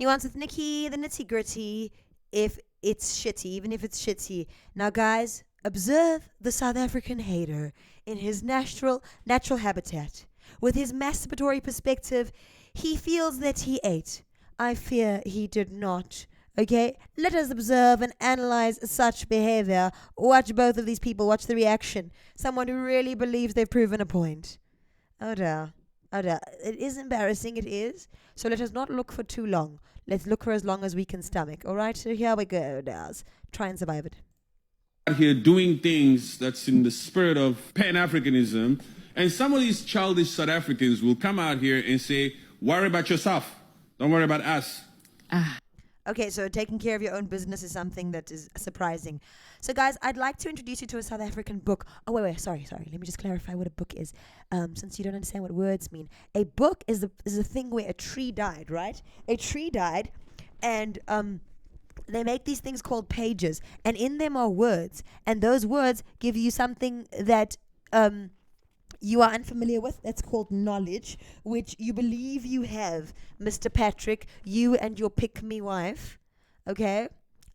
Nuance with Nikki, the nitty gritty, if it's shitty, even if it's shitty. Now, guys, observe the South African hater in his natural habitat. With his masturbatory perspective, he feels that he ate. I fear he did not. Okay, let us observe and analyze such behavior. Watch both of these people, watch the reaction. Someone who really believes they've proven a point. Oh dear. Oh dear. It is embarrassing, it is. So let us not look for too long. Let's look for as long as we can stomach. Alright, so here we go, guys. Try and survive it. Out here doing things that's in the spirit of Pan-Africanism, and some of these childish South Africans will come out here and say, worry about yourself. Don't worry about us. Okay, so taking care of your own business is something that is surprising. So, guys, I'd like to introduce you to a South African book. Oh, wait, sorry. Let me just clarify what a book is, since you don't understand what words mean. A book is a thing where a tree died, right? A tree died, and they make these things called pages, and in them are words, and those words give you something that you are unfamiliar with. That's called knowledge, which you believe you have, Mr. Patrick, you and your pick-me wife. Okay?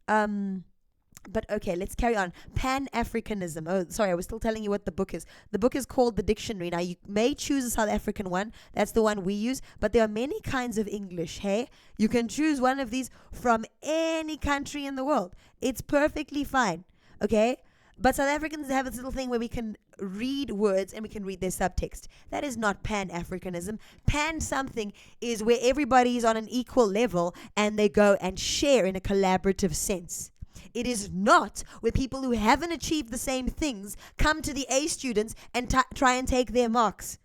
But okay, let's carry on. Pan-Africanism. Oh, sorry, I was still telling you what the book is. The book is called The Dictionary. Now, you may choose a South African one. That's the one we use. But there are many kinds of English, hey? You can choose one of these from any country in the world. It's perfectly fine, okay? But South Africans have this little thing where we can read words and we can read their subtext. That is not Pan-Africanism. Pan-something is where everybody is on an equal level and they go and share in a collaborative sense. It is not where people who haven't achieved the same things come to the A students and try and take their marks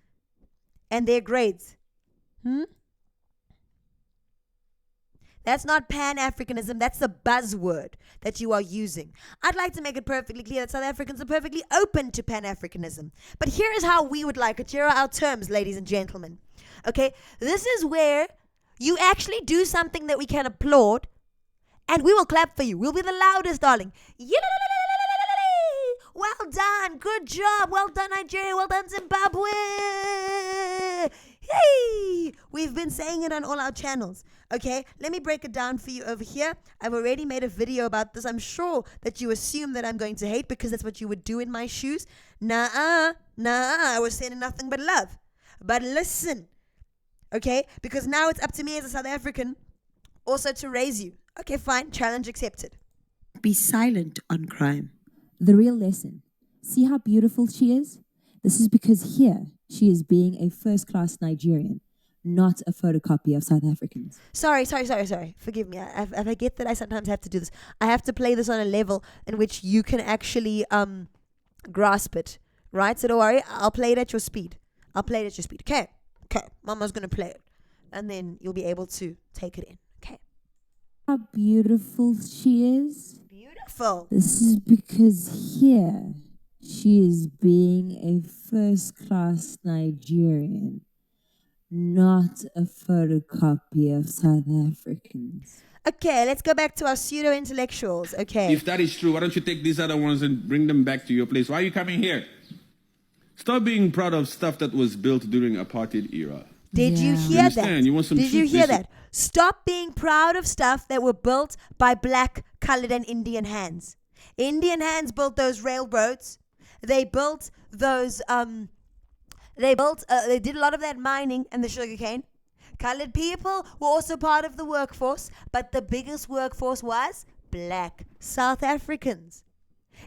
and their grades. That's not Pan-Africanism. That's the buzzword that you are using. I'd like to make it perfectly clear that South Africans are perfectly open to Pan-Africanism. But here is how we would like it. Here are our terms, ladies and gentlemen. Okay, this is where you actually do something that we can applaud, and we will clap for you. We'll be the loudest, darling. Well done. Good job. Well done, Nigeria. Well done, Zimbabwe. Hey! We've been saying it on all our channels. Okay, let me break it down for you over here. I've already made a video about this. I'm sure that you assume that I'm going to hate because that's what you would do in my shoes. Nah, I was saying nothing but love. But listen, okay, because now it's up to me as a South African also to raise you. Okay, fine, challenge accepted. Be silent on crime. The real lesson. See how beautiful she is? This is because here she is being a first-class Nigerian, not a photocopy of South Africans. Sorry. Forgive me. I forget that I sometimes have to do this. I have to play this on a level in which you can actually grasp it, right? So don't worry. I'll play it at your speed. Okay. Mama's going to play it. And then you'll be able to take it in. Okay. How beautiful she is? Beautiful. This is because here she is being a first-class Nigerian, not a photocopy of South Africans. Okay, let's go back to our pseudo-intellectuals. Okay. If that is true, why don't you take these other ones and bring them back to your place? Why are you coming here? Stop being proud of stuff that was built during apartheid era. Did you hear understand? that? You want some Did you truth, hear listen. that? Stop being proud of stuff that were built by black, colored, and Indian hands. Indian hands built those railroads. They built those, they did a lot of that mining and the sugarcane. Colored people were also part of the workforce, but the biggest workforce was black South Africans.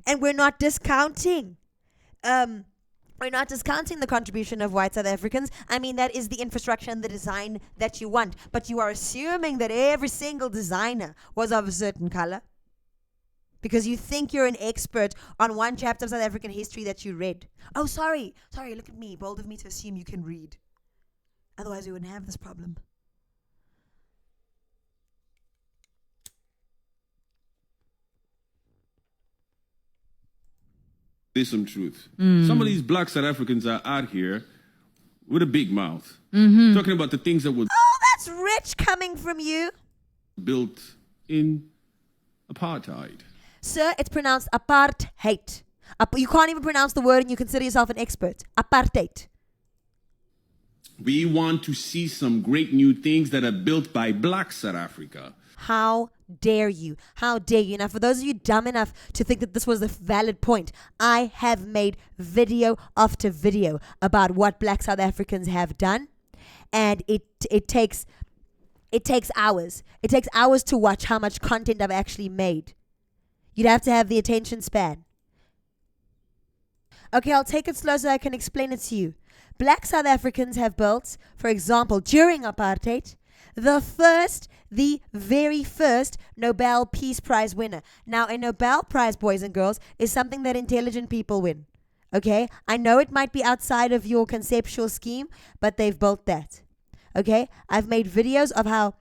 And we're not discounting. We're not discounting the contribution of white South Africans. I mean, that is the infrastructure and the design that you want. But you are assuming that every single designer was of a certain color because you think you're an expert on one chapter of South African history that you read. Oh, sorry, look at me. Bold of me to assume you can read. Otherwise, we wouldn't have this problem. There's some truth. Some of these black South Africans are out here with a big mouth, talking about the things that were That's rich coming from you. built in apartheid. Sir, it's pronounced apartheid. You can't even pronounce the word and you consider yourself an expert. Apartheid. We want to see some great new things that are built by Black South Africa. How dare you? How dare you? Now, for those of you dumb enough to think that this was a valid point, I have made video after video about what Black South Africans have done, and it takes hours. It takes hours to watch how much content I've actually made. You'd have to have the attention span. Okay, I'll take it slow so I can explain it to you. Black South Africans have built, for example, during apartheid, the very first Nobel Peace Prize winner. Now, a Nobel Prize, boys and girls, is something that intelligent people win. Okay? I know it might be outside of your conceptual scheme, but they've built that. Okay? I've made videos of how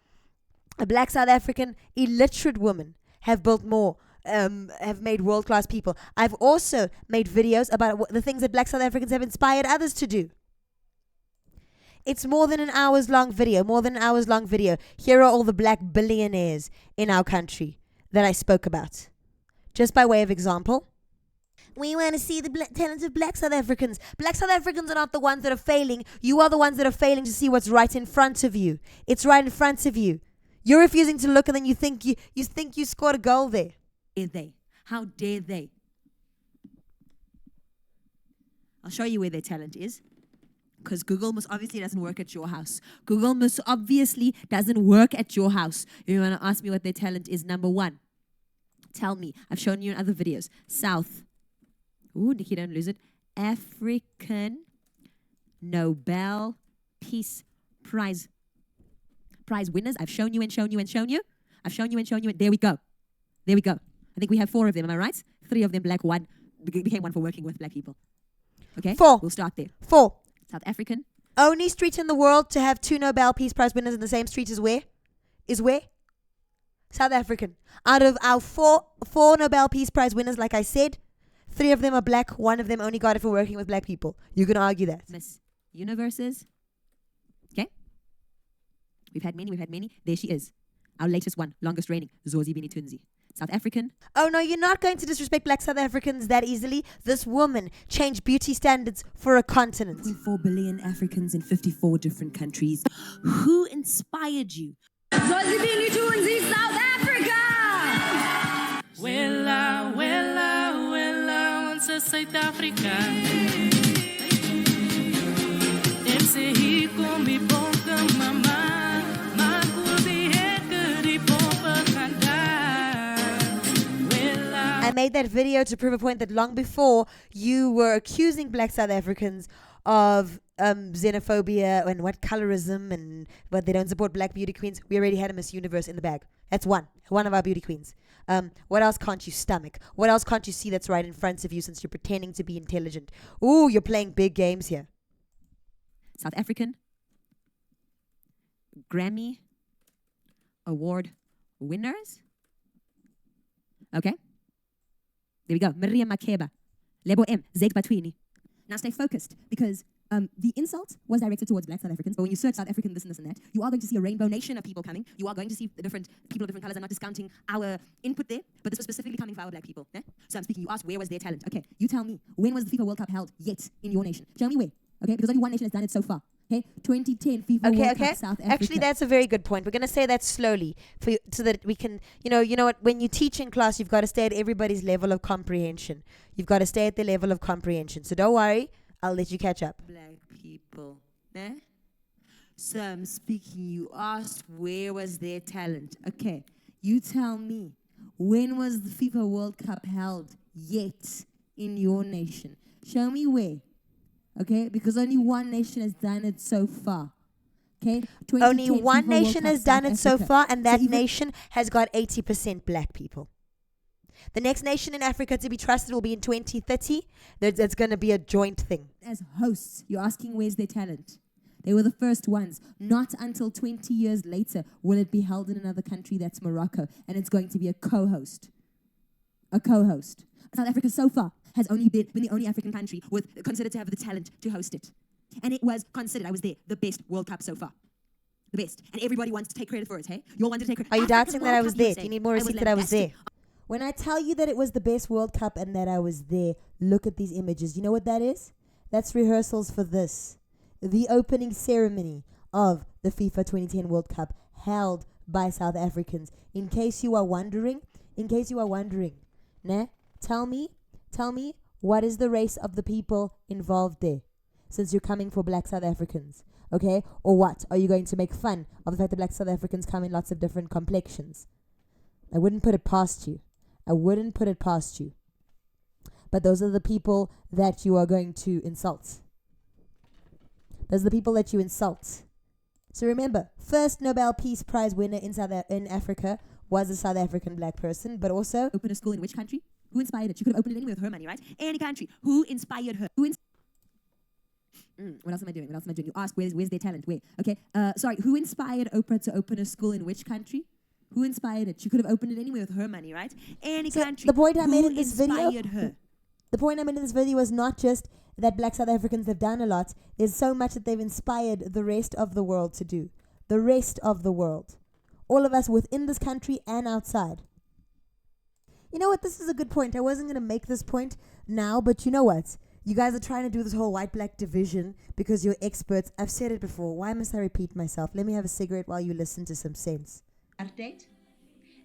a Black South African illiterate woman have built more, have made world-class people. I've also made videos about the things that Black South Africans have inspired others to do. It's more than an hour's long video, Here are all the black billionaires in our country that I spoke about. Just by way of example. We want to see the talents of Black South Africans. Black South Africans are not the ones that are failing. You are the ones that are failing to see what's right in front of you. It's right in front of you. You're refusing to look, and then you think you scored a goal there. How dare they? I'll show you where their talent is. Because Google most obviously doesn't work at your house. You want to ask me what their talent is? Number one, tell me. I've shown you in other videos. South. Ooh, Nikki, don't lose it. African Nobel Peace Prize winners. I've shown you and shown you and shown you. There we go. I think we have 4 of them, am I right? 3 of them black, 1 became 1 for working with black people. Okay? 4. We'll start there. 4. South African. Only street in the world to have 2 Nobel Peace Prize winners in the same street is where? South African. Out of our 4 Nobel Peace Prize winners, like I said, 3 of them are black, 1 of them only got it for working with black people. You can argue that. Miss Universes. Okay? We've had many. There she is. Our latest one, longest reigning, Zozi Binitunzi. South African. Oh no, you're not going to disrespect Black South Africans that easily. This woman changed beauty standards for a continent. 4 billion Africans in 54 different countries. Who inspired you? Zozi Binitunzi, South Africa! Wella, once a South Africa. Dem se rico mi bonga mama, ma kurdi hekari pompa kanda. I made that video to prove a point that long before you were accusing Black South Africans of xenophobia and what colorism and but they don't support black beauty queens, we already had a Miss Universe in the bag. That's one of our beauty queens. What else can't you stomach? What else can't you see that's right in front of you since you're pretending to be intelligent? Ooh, you're playing big games here. South African Grammy Award winners. Okay. There we go. Miriam Makeba. Lebo M. Zed Batwini. Now stay focused because the insult was directed towards Black South Africans, but when you search South African this and this and that, you are going to see a rainbow nation of people coming. You are going to see the different people of different colors. I'm not discounting our input there, but this was specifically coming for our black people. Eh? So I'm speaking, you asked where was their talent. Okay, you tell me, when was the FIFA World Cup held yet in your nation? Show me where. Okay, because only one nation has done it so far. Okay, 2010 FIFA World Cup, South Africa. Actually, that's a very good point. We're going to say that slowly so that we can, you know what, when you teach in class, you've got to stay at everybody's level of comprehension. You've got to stay at their level of comprehension. So don't worry, I'll let you catch up. Black people. Eh? So I'm speaking, you asked where was their talent. Okay, you tell me, when was the FIFA World Cup held yet in your nation? Show me where. Okay, because only one nation has done it so far. Okay, only one nation has done it so far, and that So nation has got 80% black people. The next nation in Africa to be trusted will be in 2030. That's going to be a joint thing. As hosts, you're asking where's their talent. They were the first ones. Not until 20 years later will it be held in another country, that's Morocco, and it's going to be a co-host. South Africa so far has only been the only African country considered to have the talent to host it. And it was considered, I was there, the best World Cup so far. The best. And everybody wants to take credit for it, hey? You all want to take credit. Are you African doubting that World I was Cup, there? you Do say. you need more I receipt that I was there? lambasted. When I tell you that it was the best World Cup and that I was there, look at these images. You know what that is? That's rehearsals for this. the opening ceremony of the FIFA 2010 World Cup held by South Africans. In case you are wondering, nah, tell me, what is the race of the people involved there? Since you're coming for black South Africans, okay? Or what? Are you going to make fun of the fact that black South Africans come in lots of different complexions? I wouldn't put it past you. But those are the people that you are going to insult. Those are the people that you insult. So remember, first Nobel Peace Prize winner in Africa was a South African black person, but also... Open a school in which country? Who inspired it? She could have opened it anywhere with her money, right? Any country. Who inspired her? What else am I doing? You ask, where's their talent? Where? Okay. Sorry, who inspired Oprah to open a school in which country? Who inspired it? She could have opened it anywhere with her money, right? Any country. The point I made Who in this video... inspired her? The point I made in this video was not just that black South Africans have done a lot. There's so much that they've inspired the rest of the world to do. The rest of the world. All of us within this country and outside. You know what? This is a good point. I wasn't going to make this point now, but you know what? You guys are trying to do this whole white-black division because you're experts. I've said it before. Why must I repeat myself? Let me have a cigarette while you listen to some sense. Update.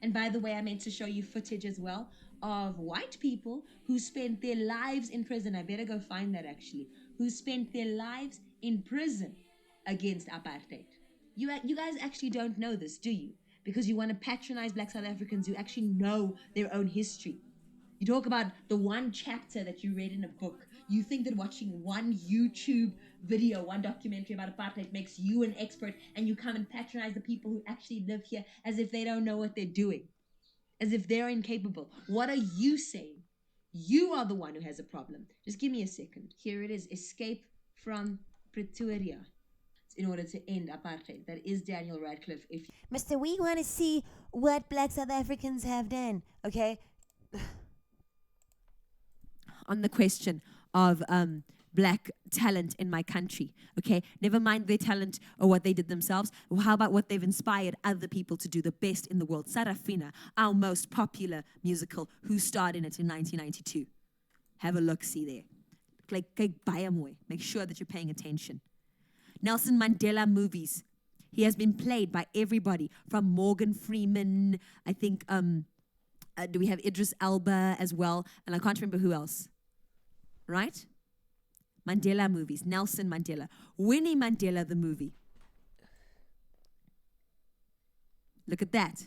And by the way, I meant to show you footage as well of white people who spent their lives in prison. I better go find that actually. Who spent their lives in prison against apartheid. You guys actually don't know this, do you? Because you want to patronize black South Africans who actually know their own history. You talk about the one chapter that you read in a book. You think that watching one YouTube video, one documentary about apartheid makes you an expert, and you come and patronize the people who actually live here as if they don't know what they're doing, as if they're incapable. What are you saying? You are the one who has a problem. Just give me a second. Here it is. Escape from Pretoria. In order to end apartheid. That is Daniel Radcliffe. Mr. We want to see what black South Africans have done, okay? On the question of black talent in my country, okay? Never mind their talent or what they did themselves. How about what they've inspired other people to do the best in the world? Sarafina, our most popular musical, who starred in it in 1992. Have a look-see there. Make sure that you're paying attention. Nelson Mandela movies. He has been played by everybody from Morgan Freeman, I think, do we have Idris Elba as well? And I can't remember who else. Right? Mandela movies. Nelson Mandela. Winnie Mandela, the movie. Look at that.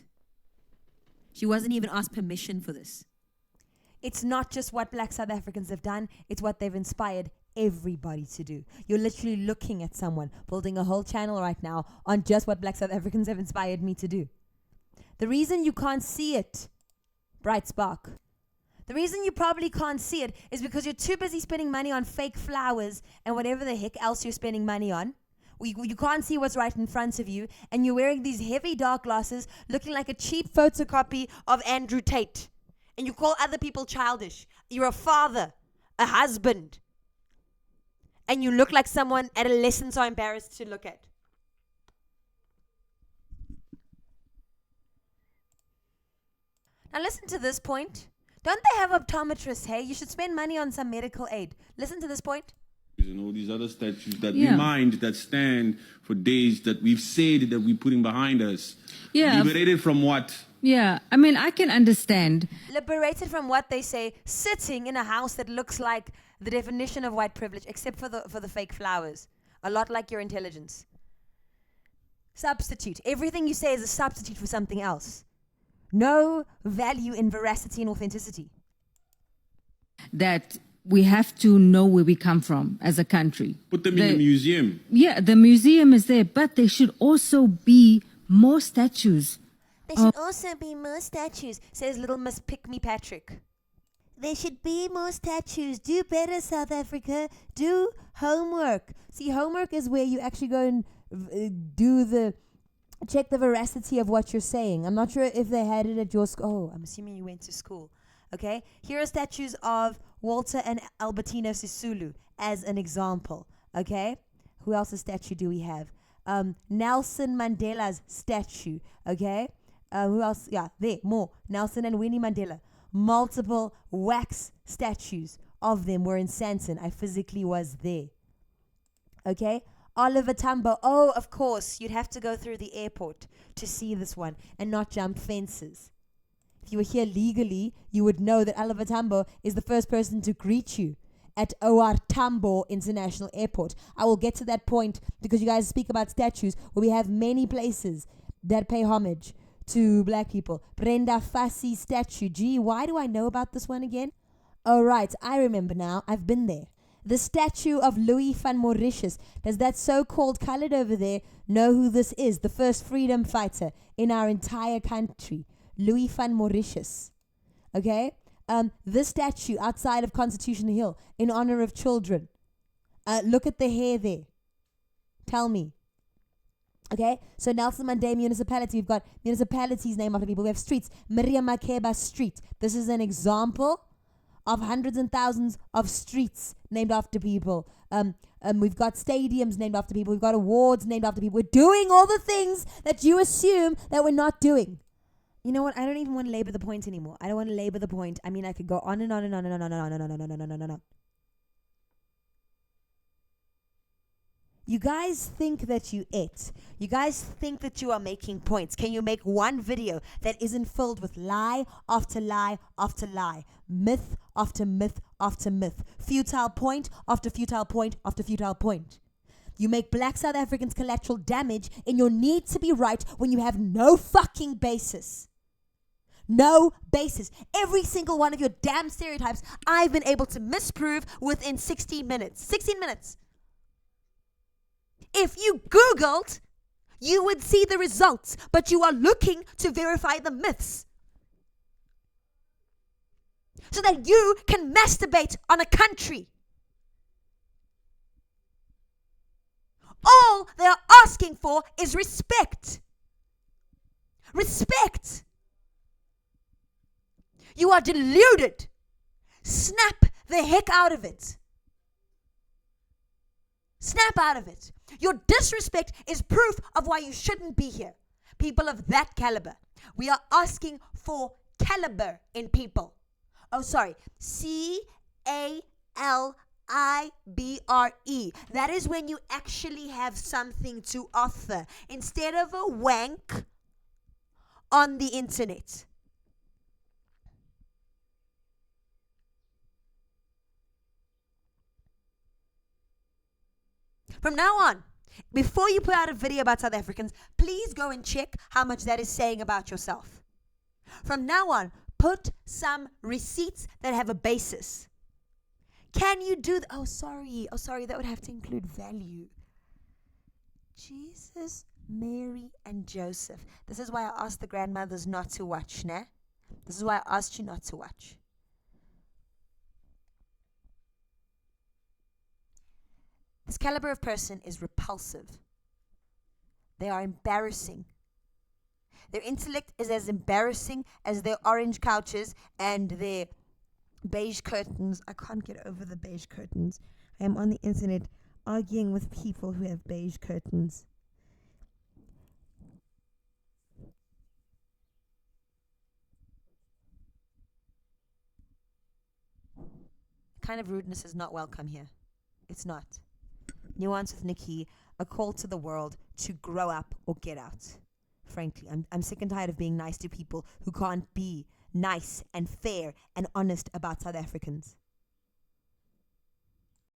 She wasn't even asked permission for this. It's not just what black South Africans have done, it's what they've inspired everybody to do. You're literally looking at someone building a whole channel right now on just what black South Africans have inspired me to do. The reason you can't see it, Bright Spark, the reason you probably can't see it is because you're too busy spending money on fake flowers and whatever the heck else you're spending money on. You can't see what's right in front of you, and you're wearing these heavy dark glasses looking like a cheap photocopy of Andrew Tate. And you call other people childish. You're a father, a husband. And you look like someone adolescents are embarrassed to look at. Now listen to this point. Don't they have optometrists, hey? You should spend money on some medical aid. Listen to this point. And all these other statues that remind, that stand for days that we've said that we're putting behind us. Yeah. Liberated from what? Yeah, I mean, I can understand. Liberated from what they say, sitting in a house that looks like the definition of white privilege, except for the fake flowers. A lot like your intelligence. Substitute. Everything you say is a substitute for something else. No value in veracity and authenticity. That we have to know where we come from as a country. Put them in the museum. Yeah, the museum is there, but there should also be more statues. There should also be more statues, says little Miss Pick Me Patrick. There should be more statues. Do better, South Africa. Do homework. See, homework is where you actually go and check the veracity of what you're saying. I'm not sure if they had it at your school. Oh, I'm assuming you went to school. Okay? Here are statues of Walter and Albertino Sisulu as an example. Okay? Who else's statue do we have? Nelson Mandela's statue. Okay? Who else? Yeah, there, more. Nelson and Winnie Mandela. Multiple wax statues of them were in Sandton. I physically was there. Okay? Oliver Tambo. Oh, of course. You'd have to go through the airport to see this one and not jump fences. If you were here legally, you would know that Oliver Tambo is the first person to greet you at OR Tambo International Airport. I will get to that point because you guys speak about statues where we have many places that pay homage to black people. Brenda Fassie statue. Gee, why do I know about this one again? Oh, right. I remember now. I've been there. The statue of Louis van Mauritius. Does that so-called colored over there know who this is? The first freedom fighter in our entire country. Louis van Mauritius. Okay? This statue outside of Constitution Hill in honor of children. Look at the hair there. Tell me. Okay? So Nelson Mandela Municipality. We've got municipalities named after people. We have streets. Miriam Makeba Street. This is an example of hundreds and thousands of streets named after people. We've got stadiums named after people. We've got awards named after people. We're doing all the things that you assume that we're not doing. You know what? I don't even want to labor the point anymore. I don't want to labor the point. I mean, I could go on and on and on and on and on and on and on and on and on. You guys think that you ate. You guys think that you are making points. Can you make one video that isn't filled with lie after lie after lie? Myth after myth after myth. Futile point after futile point after futile point. You make black South Africans collateral damage in your need to be right when you have no fucking basis. No basis. Every single one of your damn stereotypes I've been able to misprove within 16 minutes. 16 minutes. If you Googled, you would see the results, but you are looking to verify the myths so that you can masturbate on a country. All they are asking for is respect. Respect. You are deluded. Snap the heck out of it. Snap out of it. Your disrespect is proof of why you shouldn't be here. People of that caliber. We are asking for caliber in people. Oh, sorry. CALIBRE. That is when you actually have something to offer instead of a wank on the internet. From now on, before you put out a video about South Africans, please go and check how much that is saying about yourself. From now on, put some receipts that have a basis. Can you do that? Oh, sorry, that would have to include value. Jesus, Mary, and Joseph. This is why I asked the grandmothers not to watch, nah? This is why I asked you not to watch. This caliber of person is repulsive. They are embarrassing. Their intellect is as embarrassing as their orange couches and their beige curtains. I can't get over the beige curtains. I am on the internet arguing with people who have beige curtains. Kind of rudeness is not welcome here. It's not. Nuance with Nikki, a call to the world to grow up or get out. Frankly, I'm sick and tired of being nice to people who can't be nice and fair and honest about South Africans.